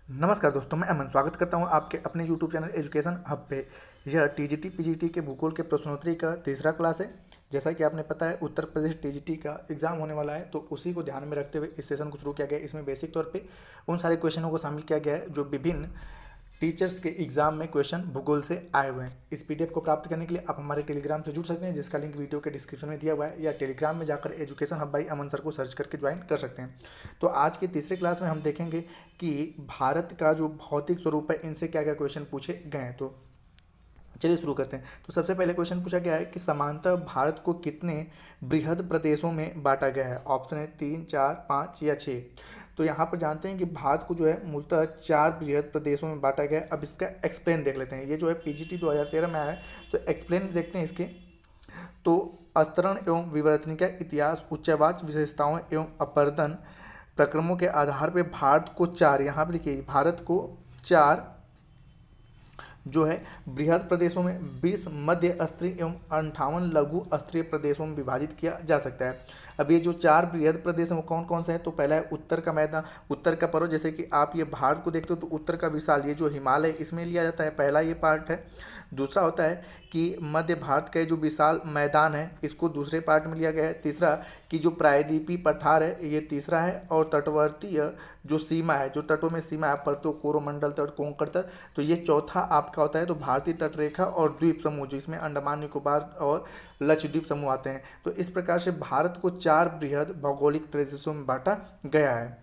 नमस्कार दोस्तों, मैं अमन स्वागत करता हूं आपके अपने YouTube चैनल एजुकेशन हब पे। यह टीजीटी पीजीटी के भूगोल के प्रश्नोत्तरी का तीसरा क्लास है। जैसा कि आपने पता है, उत्तर प्रदेश टीजीटी का एग्जाम होने वाला है, तो उसी को ध्यान में रखते हुए इस सेशन को शुरू किया गया है। इसमें बेसिक तौर पे उन सारे क्वेश्चनों को शामिल किया गया है जो विभिन्न टीचर्स के एग्जाम में क्वेश्चन भूगोल से आए हुए हैं। इस पीडीएफ को प्राप्त करने के लिए आप हमारे टेलीग्राम से जुड़ सकते हैं, जिसका लिंक वीडियो के डिस्क्रिप्शन में दिया हुआ है, या टेलीग्राम में जाकर education hub by Aman sir को सर्च करके ज्वाइन कर सकते हैं। तो आज के तीसरे क्लास में हम देखेंगे कि भारत का जो भौतिक स्वरूप है, इनसे क्या क्या क्वेश्चन पूछे गए हैं। तो चलिए शुरू करते हैं। तो सबसे पहले क्वेश्चन पूछा गया है कि समांतर भारत को कितने बृहद प्रदेशों में बांटा गया है। ऑप्शन है 3, 4, 5 या 6। तो यहाँ पर जानते हैं कि भारत को जो है मूलतः 4 बृहद प्रदेशों में बांटा गया है। अब इसका एक्सप्लेन देख लेते हैं। ये जो है पीजीटी 2013 में आया है, तो एक्सप्लेन देखते हैं इसके। तो अस्तरण एवं विवर्तनिका इतिहास, उच्चवाच विशेषताओं एवं अपर्दन प्रक्रमों के आधार पर भारत को 4, यहाँ पर देखिए, भारत को 4 जो है बृहद प्रदेशों में, 20 मध्य स्तरीय एवं 58 लघु स्तरीय प्रदेशों में विभाजित किया जा सकता है। अब ये जो 4 बृहद प्रदेश हैं वो कौन कौन से हैं। तो पहला है उत्तर का मैदान, उत्तर का पर्वत। जैसे कि आप ये भारत को देखते हो तो उत्तर का विशाल, ये जो हिमालय, इसमें लिया जाता है, पहला ये पार्ट है। दूसरा होता है कि मध्य भारत का जो विशाल मैदान है, इसको दूसरे पार्ट में लिया गया है। तीसरा कि जो प्रायद्वीपीय पठार है, ये तीसरा है। और तटवर्तीय जो सीमा है, जो तटों में सीमा है, परतो, कोरोमंडल तट, कोंकण तट, तो ये चौथा आपका होता है। तो भारतीय तटरेखा और द्वीप समूह, जो इसमें अंडमान निकोबार और लक्षद्वीप समूह आते हैं। तो इस प्रकार से भारत को 4 बृहद भौगोलिक प्रदेशों में बांटा गया है।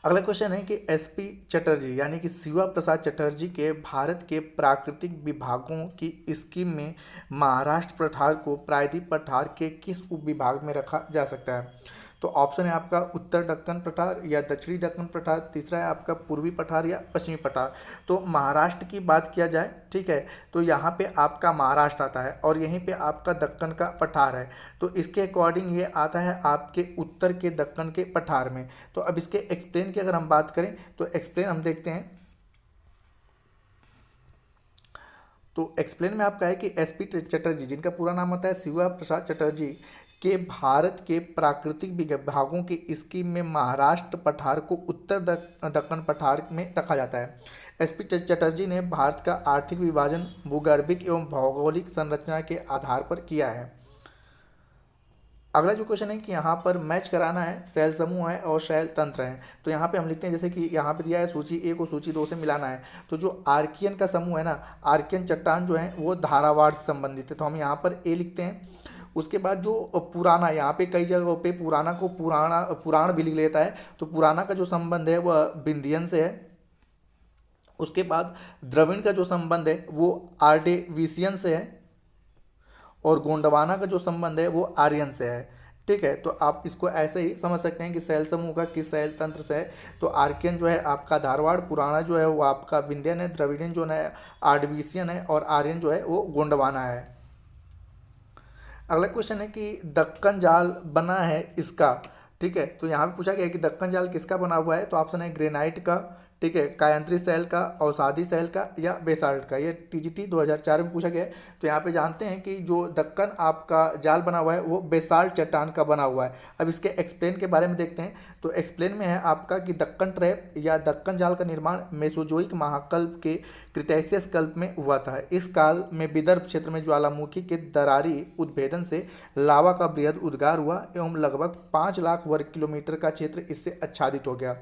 अगला क्वेश्चन है कि एसपी चटर्जी यानी कि शिवा प्रसाद चटर्जी के भारत के प्राकृतिक विभागों की स्कीम में महाराष्ट्र पठार को प्रायद्वीप पठार के किस उपविभाग में रखा जा सकता है। तो ऑप्शन है आपका उत्तर दक्कन पठार या दक्षिणी दक्कन पठार। तीसरा है आपका पूर्वी पठार या पश्चिमी पठार। तो महाराष्ट्र की बात किया जाए, ठीक है, तो यहाँ पे आपका महाराष्ट्र आता है और यहीं पे आपका दक्कन का पठार है। तो इसके अकॉर्डिंग ये आता है आपके उत्तर के दक्कन के पठार में। तो अब इसके एक्सप्लेन की अगर हम बात करें तो एक्सप्लेन हम देखते हैं। तो एक्सप्लेन में आपका है कि एसपी चटर्जी, जिनका पूरा नाम होता है शिवा प्रसाद चटर्जी, के भारत के प्राकृतिक विभागों की स्कीम में महाराष्ट्र पठार को उत्तर दक्कन पठार में रखा जाता है। एसपी चटर्जी ने भारत का आर्थिक विभाजन भूगर्भिक एवं भौगोलिक संरचना के आधार पर किया है। अगला जो क्वेश्चन है कि यहाँ पर मैच कराना है, शैल समूह है और शैल तंत्र है। तो यहाँ पे हम लिखते हैं, जैसे कि यहाँ पे दिया है सूची ए को सूची 2 से मिलाना है। तो जो आर्कियन का समूह है ना, आर्कियन चट्टान जो है वो धारावाड़ से संबंधित है, तो हम यहाँ पर ए लिखते हैं। उसके बाद जो पुराना, यहाँ पे कई जगहों पे पुराना को पुराण भी लिख लेता है। तो पुराना का जो संबंध है वह विंध्यन से है। उसके बाद द्रविड़ का जो संबंध है वो आर्डेविसियन से है। और गोंडवाना का जो संबंध है वो आर्यन से है। ठीक है, तो आप इसको ऐसे ही समझ सकते हैं कि शैल समूह का किस शैल तंत्र से है। तो आर्कियन जो है आपका धारवाड़, पुराना जो है वो आपका विंध्यन है, द्रविडियन जो है आर्डविसियन है, और आर्यन जो है वो गोंडवाना है। अगला क्वेश्चन है कि दक्कन जाल बना है इसका, ठीक है, तो यहाँ पे पूछा गया है कि दक्कन जाल किसका बना हुआ है। तो ऑप्शन है ग्रेनाइट का, ठीक है, कायांत्री शैल का, अवसादी शैल का या बेसाल्ट का। ये टीजीटी 2004 में पूछा गया है। तो यहाँ पे जानते हैं कि जो दक्कन आपका जाल बना हुआ है वो बेसाल्ट चट्टान का बना हुआ है। अब इसके एक्सप्लेन के बारे में देखते हैं। तो एक्सप्लेन में है आपका कि दक्कन ट्रैप या दक्कन जाल का निर्माण मेसोजोइक महाकल्प के क्रिटेशियस कल्प में हुआ था। इस काल में विदर्भ क्षेत्र में ज्वालामुखी के दरारी उद्भेदन से लावा का बृहद उद्गार हुआ एवं लगभग 5 लाख वर्ग किलोमीटर का क्षेत्र इससे आच्छादित हो गया।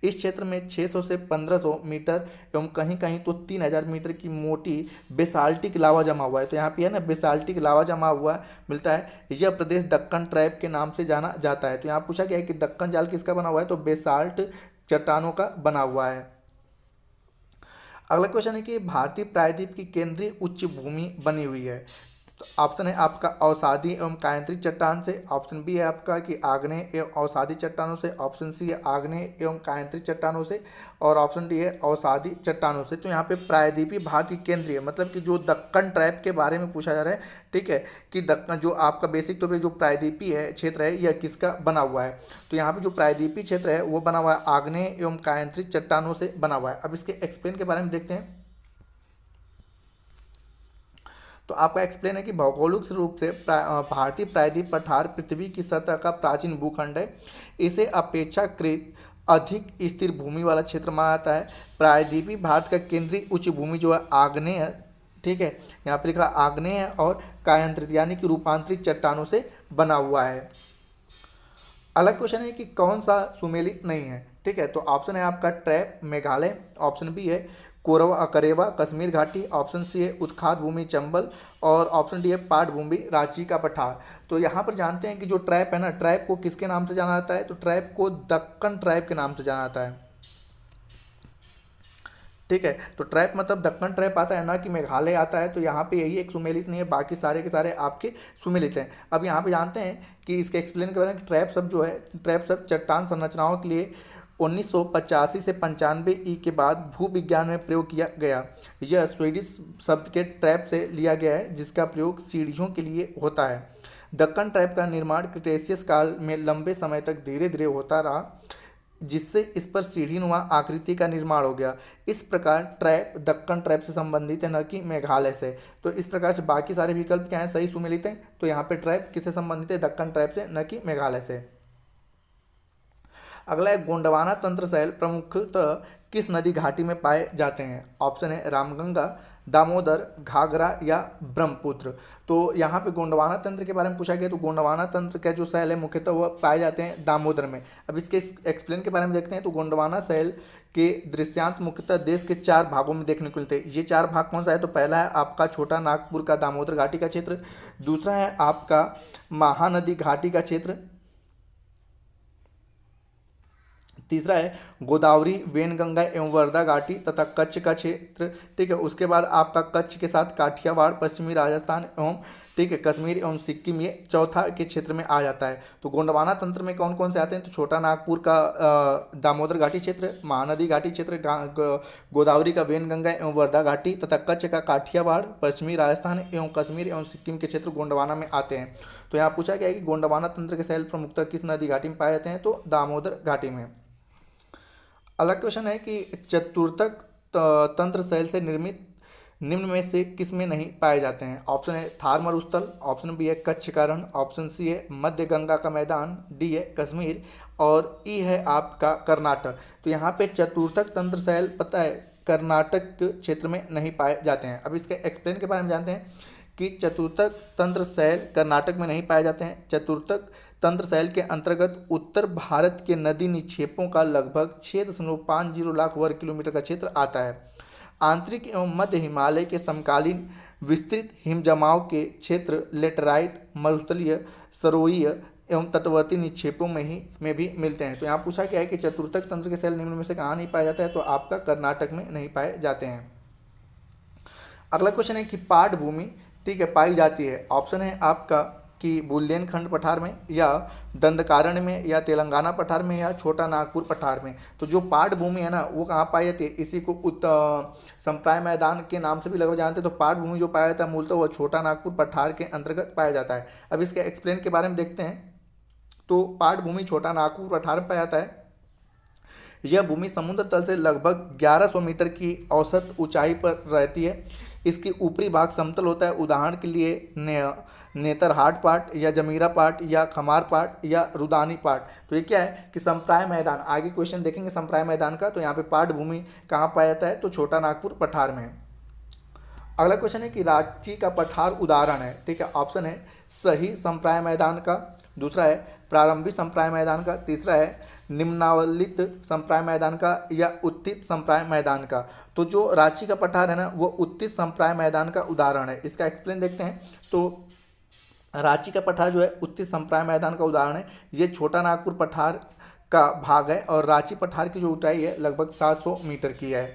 इस क्षेत्र में 600 से 1500 मीटर एवं कहीं कहीं तो 3000 मीटर की मोटी बेसाल्टिक लावा जमा हुआ है। तो यहाँ पे है ना, बेसाल्टिक लावा जमा हुआ मिलता है। यह प्रदेश दक्कन ट्रैप के नाम से जाना जाता है। तो यहाँ पूछा गया है कि दक्कन जाल किसका बना हुआ है। तो बेसाल्ट चट्टानों का बना हुआ है। अगला क्वेश्चन है कि भारतीय प्रायद्वीप की केंद्रीय उच्च भूमि बनी हुई है। तो ऑप्शन है आपका अवसादी एवं कायंत्री चट्टान से। ऑप्शन बी है आपका कि आग्नेय एवं अवसादी चट्टानों से। ऑप्शन सी है आग्नेय एवं कायंत्री चट्टानों से। और ऑप्शन डी है अवसादी चट्टानों से। तो यहाँ पे प्रायद्वीपीय भारत की केंद्रीय, मतलब कि जो दक्कन ट्रैप के बारे में पूछा जा रहा है, ठीक है, कि दक्कन जो आपका बेसिक तौर पे जो प्रायद्वीपीय है क्षेत्र है, यह किसका बना हुआ है। तो यहाँ पे जो प्रायद्वीपीय क्षेत्र है वो बना हुआ है आग्नेय एवं कायंत्री चट्टानों से बना हुआ है। अब इसके एक्सप्लेन के बारे में देखते हैं। तो आपका एक्सप्लेन है कि भौगोलिक रूप से भारतीय प्रायद्वीप पठार पृथ्वी की सतह का प्राचीन भूखंड है। इसे अपेक्षाकृत अधिक स्थिर भूमि वाला क्षेत्र माना जाता है। प्रायद्वीपीय भारत का केंद्रीय उच्च भूमि जो है आग्नेय, ठीक है, यहाँ पे लिखा आग्नेय और कायांतरित यानी कि रूपांतरित चट्टानों से बना हुआ है। अलग क्वेश्चन है कि कौन सा सुमेलित नहीं है, ठीक है, तो ऑप्शन है आपका ट्रैप मेघालय, ऑप्शन बी है कोरवा करेवा कश्मीर घाटी, ऑप्शन सी है उत्खाद भूमि चंबल, और ऑप्शन डी है पाट भूमि रांची का पठार। तो यहाँ पर जानते हैं कि जो ट्रैप है ना, ट्रैप को किसके नाम से जाना जाता है, तो ट्रैप को दक्कन ट्रैप के नाम से जाना जाता है, ठीक है। तो ट्रैप मतलब दक्कन ट्रैप आता है ना कि मेघालय आता है, तो यहाँ पे यही एक सुमेलित नहीं है, बाकी सारे के सारे आपके सुमेलित हैं। अब यहाँ पे जानते हैं कि इसके एक्सप्लेन के बारे में, ट्रैप शब्द जो है, ट्रैप शब्द चट्टान संरचनाओं के लिए 1985 से 95 ई के बाद भूविज्ञान में प्रयोग किया गया। यह स्वीडिश शब्द के ट्रैप से लिया गया है जिसका प्रयोग सीढ़ियों के लिए होता है। दक्कन ट्रैप का निर्माण क्रिटेशियस काल में लंबे समय तक धीरे धीरे होता रहा, जिससे इस पर सीढ़ीनुमा आकृति का निर्माण हो गया। इस प्रकार ट्रैप दक्कन ट्रैप से संबंधित है, न कि मेघालय से। तो इस प्रकार से बाकी सारे विकल्प क्या हैं, सही सुमेलित हैं। तो यहाँ पे ट्रैप किससे संबंधित है, दक्कन ट्रैप से, न कि मेघालय से। अगला है गोंडवाना तंत्र शैल प्रमुखतः किस नदी घाटी में पाए जाते हैं, ऑप्शन है रामगंगा, दामोदर, घाघरा या ब्रह्मपुत्र। तो यहाँ पे गोंडवाना तंत्र के बारे में पूछा गया, तो गोंडवाना तंत्र का जो शैल है मुख्यतः वह पाए जाते हैं दामोदर में। अब इसके एक्सप्लेन के बारे में देखते हैं। तो गोंडवाना शैल के दृश्यांत मुख्यतः देश के 4 भागों में देखने को मिलते हैं। ये 4 भाग कौन सा है, तो पहला है आपका छोटा नागपुर का दामोदर घाटी का क्षेत्र, दूसरा है आपका महानदी घाटी का क्षेत्र, तीसरा है गोदावरी वेनगंगा एवं वर्धा घाटी तथा कच्छ का क्षेत्र, ठीक है। उसके बाद आपका कच्छ के साथ काठियावाड़, पश्चिमी राजस्थान एवं, ठीक है, कश्मीर एवं सिक्किम, ये चौथा के क्षेत्र में आ जाता है। तो गोंडवाना तंत्र में कौन कौन से आते हैं, तो छोटा नागपुर का दामोदर घाटी क्षेत्र, महानदी घाटी क्षेत्र, गोदावरी का वेनगंगा एवं वर्धा घाटी तथा कच्छ का काठियावाड़, पश्चिमी राजस्थान एवं कश्मीर एवं सिक्किम के क्षेत्र गोंडवाना में आते हैं। तो यहाँ पूछा गया है कि गोंडवाना तंत्र के शैल प्रमुखतः किस नदी घाटी में पाए जाते हैं, तो दामोदर घाटी में। अगला क्वेश्चन है कि चतुर्थक तंत्र शैल से निर्मित निम्न में से किस में नहीं पाए जाते हैं, ऑप्शन है थार मरुस्थल, ऑप्शन बी है कच्छ का रण, ऑप्शन सी है मध्य गंगा का मैदान, डी है कश्मीर, और ई है आपका कर्नाटक। तो यहाँ पे चतुर्थक तंत्र शैल पता है कर्नाटक क्षेत्र में नहीं पाए जाते हैं। अब इसके एक्सप्लेन के बारे में जानते हैं कि चतुर्थक तंत्र शैल कर्नाटक में नहीं पाए जाते हैं। चतुर्थक तंत्र शैल के अंतर्गत उत्तर भारत के नदी निक्षेपों का लगभग 6.50 लाख वर्ग किलोमीटर का क्षेत्र आता है। आंतरिक एवं मध्य हिमालय के समकालीन विस्तृत हिमजमाव के क्षेत्र लेटराइट, मरुस्थलीय, सरोईय एवं तटवर्ती निक्षेपों में भी मिलते हैं। तो यहाँ पूछा गया है कि चतुर्थक तंत्र के शैल निम्न में से कहाँ नहीं पाया जाता है, तो आपका कर्नाटक में नहीं पाए जाते हैं। अगला क्वेश्चन है कि पाट भूमि, ठीक है, पाई जाती है, ऑप्शन है आपका कि बुंदेलखंड पठार में, या दंडकारण्य में, या तेलंगाना पठार में, या छोटा नागपुर पठार में। तो जो पाट भूमि है ना वो कहाँ पाई जाती है, इसी को संप्राय मैदान के नाम से भी लगभग जानते हैं। तो पाट भूमि जो पाया जाता है मूलतः वह छोटा नागपुर पठार के अंतर्गत पाया जाता है। अब इसके एक्सप्लेन के बारे में देखते हैं। तो पाट भूमि छोटा नागपुर पठार में पाया जाता है। यह भूमि समुद्र तल से लगभग 1100 मीटर की औसत ऊंचाई पर रहती है। इसकी ऊपरी भाग समतल होता है, उदाहरण के लिए नेतरहाट पाट, या जमीरा पाट, या खमार पाट, या रुदानी पाट। तो ये क्या है कि संप्राय मैदान, आगे क्वेश्चन देखेंगे संप्राय मैदान का। तो यहाँ पे पाट भूमि कहाँ पाया जाता है, तो छोटा नागपुर पठार में। अगला क्वेश्चन है कि रांची का पठार उदाहरण है, ठीक है। ऑप्शन है सही संप्राय मैदान का, दूसरा है प्रारंभिक संप्राय मैदान का, तीसरा है निम्नावलित संप्राय मैदान का, या उत्थित संप्राय मैदान का। तो जो रांची का पठार है ना वो उत्थित संप्राय मैदान का उदाहरण है। इसका एक्सप्लेन देखते हैं। तो रांची का पठार जो है उत्थित संप्राय मैदान का उदाहरण है। ये छोटा नागपुर पठार का भाग है और रांची पठार की जो ऊंचाई है लगभग 700 मीटर की है।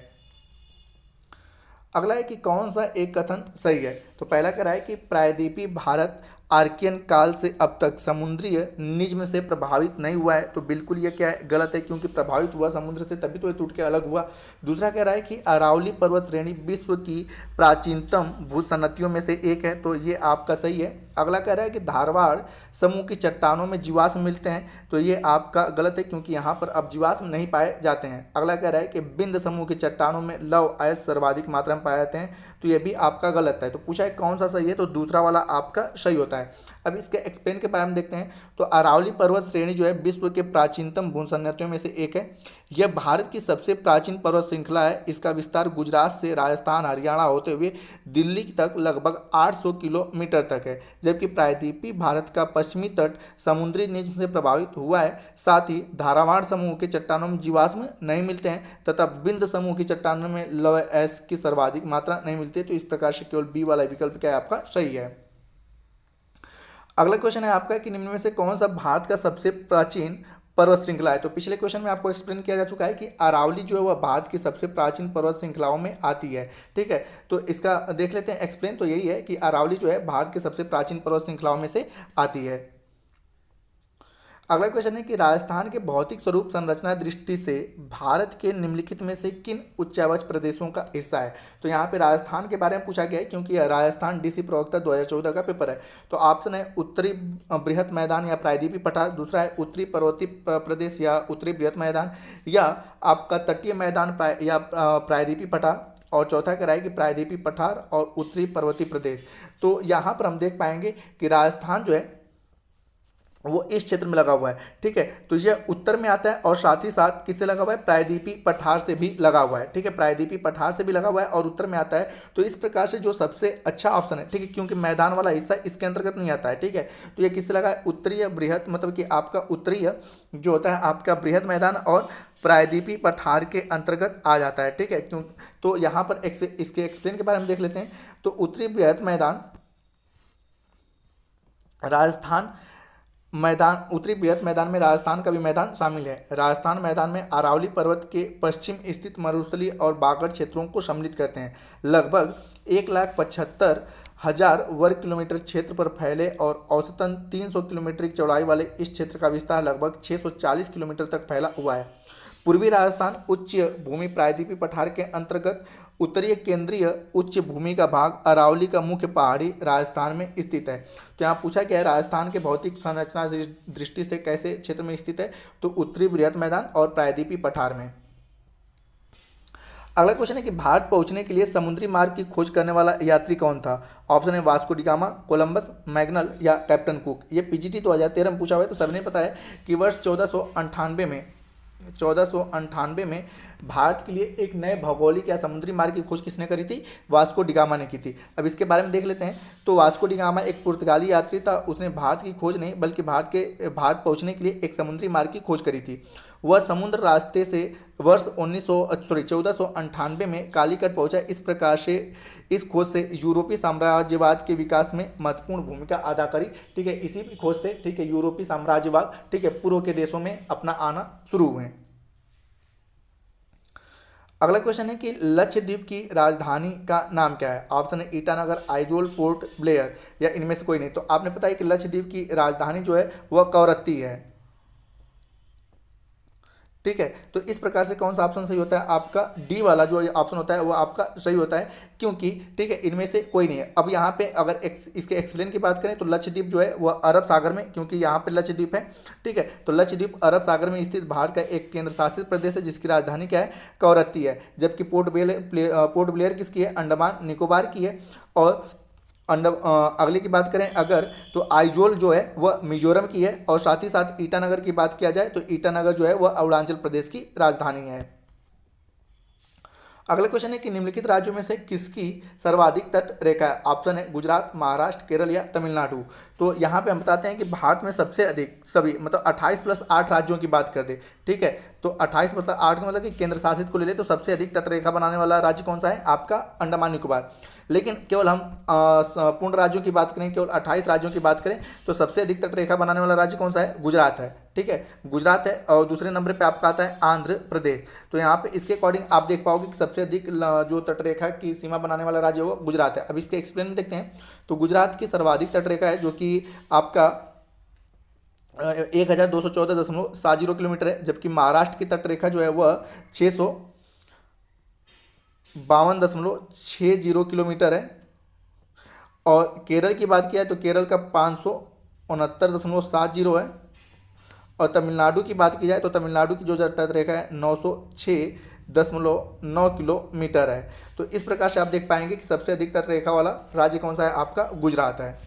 अगला है कि कौन सा एक कथन सही है। तो पहला कह रहा है कि प्रायद्वीपीय भारत आर्कियन काल से अब तक समुद्रीय निज्म से प्रभावित नहीं हुआ है। तो बिल्कुल ये क्या है, गलत है, क्योंकि प्रभावित हुआ समुद्र से तभी तो ये टूट के अलग हुआ। दूसरा कह रहा है कि अरावली पर्वत श्रेणी विश्व की प्राचीनतम भूसन्नतियों में से एक है। तो ये आपका सही है। अगला कह रहा है कि धारवाड़ समूह की चट्टानों में जीवाश्म मिलते हैं। तो ये आपका गलत है, क्योंकि यहाँ पर अब जीवाश्म नहीं पाए जाते हैं। अगला कह रहा है कि बिंद समूह की चट्टानों में लवण अयस्क सर्वाधिक मात्रा में पाए जाते हैं। तो ये भी आपका गलत है। तो पूछा है कौन सा सही है, तो दूसरा वाला आपका सही होता है। है। अब इसके एक्सप्लेन के बारे में देखते हैं। तो अरावली पर्वत श्रेणी जो है विश्व के प्राचीनतम भूसंयंत्रों में से एक है। यह भारत की सबसे प्राचीन पर्वत श्रृंखला है। इसका विस्तार गुजरात से राजस्थान हरियाणा होते हुए दिल्ली तक लगभग 800 किलोमीटर तक है। जबकि प्रायद्वीपीय भारत का पश्चिमी तट समुद्री निज्म से प्रभावित हुआ है। साथ ही धारावाड़ समूह के चट्टानों में जीवाश्म नहीं मिलते हैं तथा बिंद समूह की चट्टानों में लौह एस की सर्वाधिक मात्रा नहीं मिलती है। तो इस प्रकार से केवल बी वाला विकल्प क्या है आपका सही है। अगला क्वेश्चन है आपका कि निम्न में से कौन सा भारत का सबसे प्राचीन पर्वत श्रृंखला है। तो पिछले क्वेश्चन में आपको एक्सप्लेन किया जा चुका है कि अरावली जो है वह भारत की सबसे प्राचीन पर्वत श्रृंखलाओं में आती है। ठीक है, तो इसका देख लेते हैं एक्सप्लेन। तो यही है कि अरावली जो है भारत की सबसे प्राचीन पर्वत श्रृंखलाओं में से आती है। अगला क्वेश्चन है कि राजस्थान के भौतिक स्वरूप संरचना दृष्टि से भारत के निम्नलिखित में से किन उच्चावच प्रदेशों का हिस्सा है। तो यहाँ पे राजस्थान के बारे में पूछा गया है क्योंकि यह राजस्थान डीसी प्रवक्ता 2014 का पेपर है। तो ऑप्शन है उत्तरी बृहत मैदान या प्रायद्वीपीय पठार, दूसरा है उत्तरी पर्वतीय प्रदेश या उत्तरी बृहत मैदान, या आपका तटीय मैदान या प्रायद्वीपीय पठार, और चौथा कह रहा है कि प्रायद्वीपीय पठार और उत्तरी पर्वतीय प्रदेश। तो यहाँ पर हम देख पाएंगे कि राजस्थान जो है वो इस क्षेत्र में लगा हुआ है। ठीक है, तो यह उत्तर में आता है और साथ ही साथ किससे लगा हुआ है, प्रायद्वीपीय पठार से भी लगा हुआ है। ठीक है, प्रायद्वीपीय पठार से भी लगा हुआ है और उत्तर में आता है। तो इस प्रकार से जो सबसे अच्छा ऑप्शन है, ठीक है, क्योंकि मैदान वाला हिस्सा इसके अंतर्गत नहीं आता है। ठीक है, तो ये किससे लगा है, उत्तरीय बृहत, मतलब कि आपका उत्तरीय जो होता है आपका बृहत मैदान और प्रायद्वीपीय पठार के अंतर्गत आ जाता है। ठीक है, क्यों, तो यहाँ पर इसके एक्सप्लेन के बारे में देख लेते हैं। तो उत्तरी बृहत मैदान राजस्थान मैदान, उत्तरी बृहत मैदान में राजस्थान का भी मैदान शामिल है। राजस्थान मैदान में अरावली पर्वत के पश्चिम स्थित मरुस्थलीय और बागड़ क्षेत्रों को सम्मिलित करते हैं। लगभग 1,75,000 वर्ग किलोमीटर क्षेत्र पर फैले और औसतन 300 किलोमीटर की चौड़ाई वाले इस क्षेत्र का विस्तार लगभग 640 किलोमीटर तक फैला हुआ है। पूर्वी राजस्थान उच्च भूमि प्रायद्वीपीय पठार के अंतर्गत उत्तरीय केंद्रीय उच्च भूमि का भाग अरावली का मुख्य पहाड़ी राजस्थान में स्थित है। तो यहाँ पूछा गया है राजस्थान के भौतिक संरचना दृष्टि से कैसे क्षेत्र में स्थित है, तो उत्तरी बृहत मैदान और प्रायद्वीपीय पठार में। अगला क्वेश्चन है कि भारत पहुंचने के लिए समुद्री मार्ग की खोज करने वाला यात्री कौन था। ऑप्शन है वास्को डी गामा, कोलंबस, मैग्नल या कैप्टन कुक। ये पीजीटी 2013 में पूछा हुआ है। तो सबने पता है कि वर्ष 1498 में भारत के लिए एक नए भौगोलिक या समुद्री मार्ग की खोज किसने करी थी, वास्को डी गामा ने की थी। अब इसके बारे में देख लेते हैं। तो वास्को डी गामा एक पुर्तगाली यात्री था। उसने भारत की खोज नहीं बल्कि भारत पहुंचने के लिए एक समुद्री मार्ग की खोज करी थी। वह समुद्र रास्ते से वर्ष 1498 में कालीकट पहुंचा। इस प्रकार से इस खोज से यूरोपीय साम्राज्यवाद के विकास में महत्वपूर्ण भूमिका अदा करी। ठीक है, इसी खोज से, ठीक है, यूरोपीय साम्राज्यवाद, ठीक है, पूर्व के देशों में अपना आना शुरू हुए। अगला क्वेश्चन है कि लक्षद्वीप की राजधानी का नाम क्या है। ऑप्शन है ईटानगर, आइजोल, पोर्ट ब्लेयर या इनमें से कोई नहीं। तो आपने पता है कि लक्षद्वीप की राजधानी जो है वह कवरत्ती है। ठीक है, तो इस प्रकार से कौन सा ऑप्शन सही होता है, आपका डी वाला जो ऑप्शन होता है वो आपका सही होता है, क्योंकि ठीक है इनमें से कोई नहीं है। अब यहाँ पे अगर इसके एक्सप्लेन की बात करें तो लक्षद्वीप जो है वह अरब सागर में, क्योंकि यहाँ पे लक्षद्वीप है। ठीक है, तो लक्षद्वीप अरब सागर में स्थित भारत का एक केंद्र शासित प्रदेश है जिसकी राजधानी क्या है, कवरत्ती है। जबकि पोर्ट ब्लेयर किसकी है, अंडमान निकोबार की है। और अगले की बात करें अगर, तो आइजोल जो है वह मिजोरम की है। और साथ ही साथ ईटानगर की बात किया जाए तो ईटानगर जो है वह अरुणाचल प्रदेश की राजधानी है। अगला क्वेश्चन है कि निम्नलिखित राज्यों में से किसकी सर्वाधिक तट रेखा है। ऑप्शन है गुजरात, महाराष्ट्र, केरल या तमिलनाडु। तो यहाँ पे हम बताते हैं कि भारत में सबसे अधिक सभी, मतलब 28 + 8 राज्यों की बात कर दे। ठीक है, तो 28 मतलब 8 का मतलब कि केंद्र शासित को ले ले तो सबसे अधिक तटरेखा बनाने वाला राज्य कौन सा है, आपका अंडमान निकोबार। लेकिन केवल हम पूर्ण राज्यों की बात करें, केवल 28 राज्यों की बात करें तो सबसे अधिक तटरेखा बनाने वाला राज्य कौन सा है, गुजरात है। ठीक है, गुजरात है। और दूसरे नंबर पे आपका आता है आंध्र प्रदेश। तो यहाँ पे इसके अकॉर्डिंग आप देख पाओगे कि सबसे अधिक जो तटरेखा की सीमा बनाने वाला राज्य वो गुजरात है। अब इसके एक्सप्लेन देखते हैं। तो गुजरात की सर्वाधिक तटरेखा है जो कि आपका 1214.70 किलोमीटर है। जबकि महाराष्ट्र की तटरेखा जो है वह 652.60 किलोमीटर है। और केरल की बात किया तो केरल का 569.70 है। और तमिलनाडु की बात की जाए तो तमिलनाडु की जो तटरेखा है 906.9 किलोमीटर है। तो इस प्रकार से आप देख पाएंगे कि सबसे अधिक तटरेखा वाला राज्य कौन सा है, आपका गुजरात है।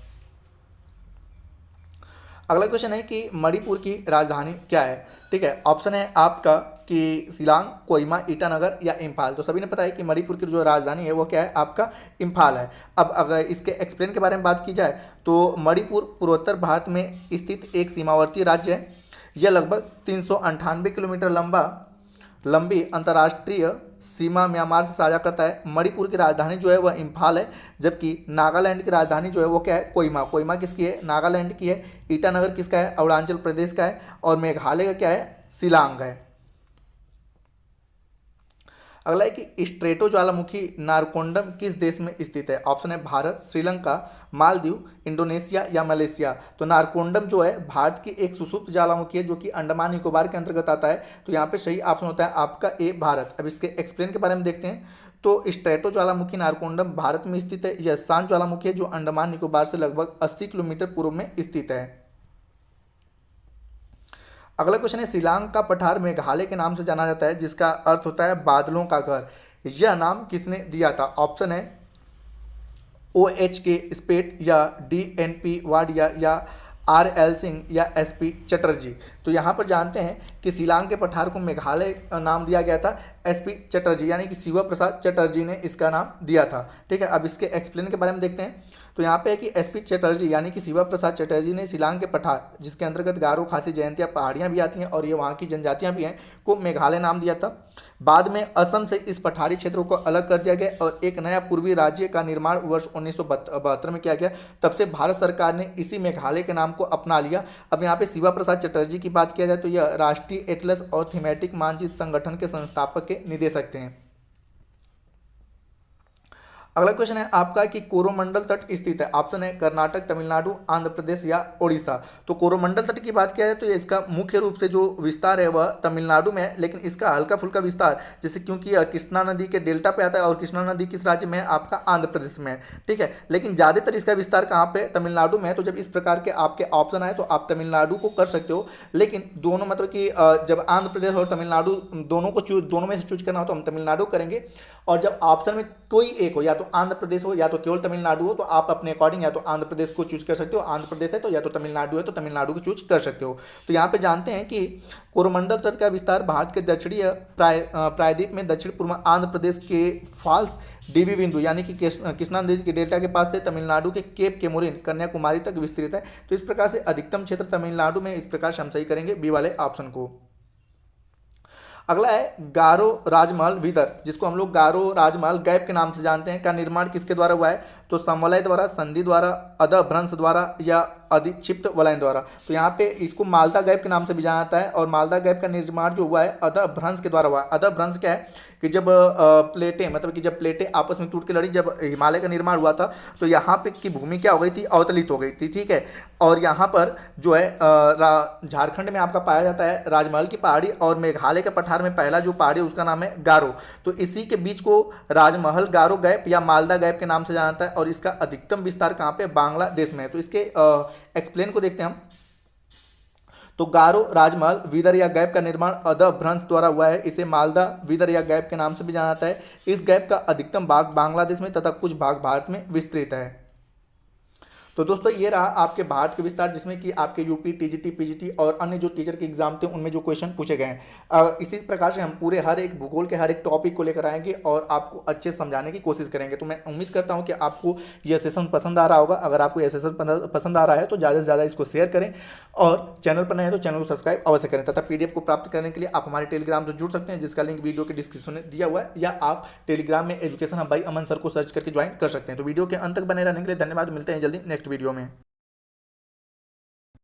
अगला क्वेश्चन है कि मणिपुर की राजधानी क्या है। ठीक है, ऑप्शन है आपका कि शिलांग, कोहिमा, ईटानगर या इम्फाल। तो सभी ने पता है कि मणिपुर की जो राजधानी है वो क्या है, आपका इम्फाल है। अब अगर इसके एक्सप्लेन के बारे में बात की जाए तो मणिपुर पूर्वोत्तर भारत में स्थित एक सीमावर्ती राज्य है। यह लगभग 398 किलोमीटर लंबी अंतर्राष्ट्रीय सीमा म्यांमार से साझा करता है। मणिपुर की राजधानी जो है वह इम्फाल है, जबकि नागालैंड की राजधानी जो है वो क्या है, कोहिमा। कोहिमा किसकी है, नागालैंड की है। ईटानगर किसका है, अरुणाचल प्रदेश का है। और मेघालय का क्या है, शिलांग है। अगला है कि स्ट्रेटो ज्वालामुखी नारकोंडम किस देश में स्थित है। ऑप्शन है भारत, श्रीलंका, मालदीव, इंडोनेशिया या मलेशिया। तो नारकोंडम जो है भारत की एक सुषुप्त ज्वालामुखी है जो कि अंडमान निकोबार के अंतर्गत आता है। तो यहाँ पे सही ऑप्शन होता है आपका ए, भारत। अब इसके एक्सप्लेन के बारे में देखते हैं। तो स्ट्रेटो ज्वालामुखी नारकोंडम भारत में स्थित है। यह शांत ज्वालामुखी है जो अंडमान निकोबार से लगभग 80 किलोमीटर पूर्व में स्थित है। अगला क्वेश्चन है, शिलांग का पठार मेघालय के नाम से जाना जाता है जिसका अर्थ होता है बादलों का घर। यह नाम किसने दिया था। ऑप्शन है ओ एच के स्पेट या डी एन पी वाडिया या आर एल सिंह या एस पी चटर्जी। तो यहाँ पर जानते हैं कि शिलांग के पठार को मेघालय नाम दिया गया था एस पी चटर्जी यानी कि शिवा प्रसाद चटर्जी ने इसका नाम दिया था। ठीक है, अब इसके एक्सप्लेन के बारे में देखते हैं। तो यहाँ पे है कि एस पी चटर्जी यानी कि शिवा प्रसाद चटर्जी ने शिलांग के पठार, जिसके अंतर्गत गारो, खासी, जयंतिया पहाड़ियाँ भी आती हैं और ये वहाँ की जनजातियाँ भी हैं, को मेघालय नाम दिया था। बाद में असम से इस पठारी क्षेत्रों को अलग कर दिया गया और एक नया पूर्वी राज्य का निर्माण वर्ष 1972 में किया गया। तब से भारत सरकार ने इसी मेघालय के नाम को अपना लिया। अब यहाँ पे शिवा प्रसाद चटर्जी की बात किया जाए तो यह राष्ट्रीय एटलस और थीमेटिक मानचित्र संगठन के संस्थापक के निदेशक थे। अगला क्वेश्चन है आपका कि कोरोमंडल तट स्थित है। ऑप्शन है कर्नाटक, तमिलनाडु, आंध्र प्रदेश या ओडिशा। तो कोरोमंडल तट की बात किया जाए तो ये इसका मुख्य रूप से जो विस्तार है वह तमिलनाडु में है, लेकिन इसका हल्का फुल्का विस्तार जैसे क्योंकि यह कृष्णा नदी के डेल्टा पे आता है और कृष्णा नदी किस राज्य में है, आपका आंध्र प्रदेश में है। ठीक है, लेकिन ज़्यादातर इसका विस्तार कहाँ पे, तमिलनाडु में है। तो जब इस प्रकार के आपके ऑप्शन आए तो आप तमिलनाडु को कर सकते हो, लेकिन दोनों मतलब कि जब आंध्र प्रदेश और तमिलनाडु दोनों में से चूज करना हो तो हम तमिलनाडु करेंगे। और जब ऑप्शन में कोई एक हो, या तो आंध्र प्रदेश हो या तो केवल तमिलनाडु हो, तो आप अपने अकॉर्डिंग या तो आंध्र प्रदेश को चूज कर सकते हो, आंध्र प्रदेश है तो, या तो तमिलनाडु है तो तमिलनाडु को चूज कर सकते हो। तो यहाँ पे जानते हैं कि कोरोमंडल तट का विस्तार भारत के दक्षिणीय प्रायद्वीप में दक्षिण पूर्व आंध्र प्रदेश के फॉल्स डीबी बिंदु यानी कि कृष्णा नदी के डेल्टा के पास से तमिलनाडु के केप केमोरिन कन्याकुमारी तक विस्तृत है। तो इस प्रकार से अधिकतम क्षेत्र तमिलनाडु में, इस प्रकार से हम सही करेंगे बी वाले ऑप्शन को। अगला है गारो राजमहल विदर, जिसको हम लोग गारो राजमहल गैप के नाम से जानते हैं, का निर्माण किसके द्वारा हुआ है। तो समवलय द्वारा, संधि द्वारा, अधभ्रंश द्वारा या अधिक्षिप्त वलय द्वारा। तो यहाँ पे इसको मालदा गैप के नाम से भी जाना जाता है और मालदा गैप का निर्माण जो हुआ है अधभ्रंश के द्वारा हुआ है। अधभ्रंश क्या है कि जब प्लेटें मतलब कि जब प्लेटें आपस में टूट के लड़ी, जब हिमालय का निर्माण हुआ था तो यहाँ पे की भूमि क्या हो गई थी, अवतलित हो गई थी। ठीक है, और यहाँ पर जो है झारखंड में आपका पाया जाता है राजमहल की पहाड़ी और मेघालय के पठार में पहला जो पहाड़ी उसका नाम है गारो। तो इसी के बीच को राजमहल गारो गैप या मालदा गैप के नाम से जाना जाता है और इसका अधिकतम विस्तार कहाँ पे, बांग्लादेश में है। तो इसके एक्सप्लेन को देखते हैं हम। तो गारो राजमहल विदर या गैप का निर्माण अधभ्रंश द्वारा हुआ है। इसे मालदा विदर या गैप के नाम से भी जाना जाता है। इस गैप का अधिकतम भाग बांग्लादेश में तथा कुछ भाग भारत में विस्तृत है। तो दोस्तों ये रहा आपके भारत के विस्तार, जिसमें कि आपके यूपी, टीजीटी, पीजीटी और अन्य जो टीचर के एग्जाम थे उनमें जो क्वेश्चन पूछे गए हैं। इसी प्रकार से हम पूरे हर एक भूगोल के हर एक टॉपिक को लेकर आएंगे और आपको अच्छे से समझाने की कोशिश करेंगे। तो मैं उम्मीद करता हूं कि आपको यह सेशन पसंद आ रहा होगा। अगर आपको यह सेशन पसंद आ रहा है तो ज़्यादा से ज़्यादा इसको शेयर करें और चैनल पर नए हैं तो चैनल को सब्सक्राइब अवश्य करें तथा पीडीएफ को प्राप्त करने के लिए आप हमारे टेलीग्राम से जुड़ सकते हैं, जिसका लिंक वीडियो के डिस्क्रिप्शन में दिया हुआ है, या आप टेलीग्राम में education hub by Aman sir को सर्च करके ज्वाइन कर सकते हैं। तो वीडियो के अंत तक बने रहने के लिए धन्यवाद। मिलते हैं जल्दी नेक्स्ट वीडियो में।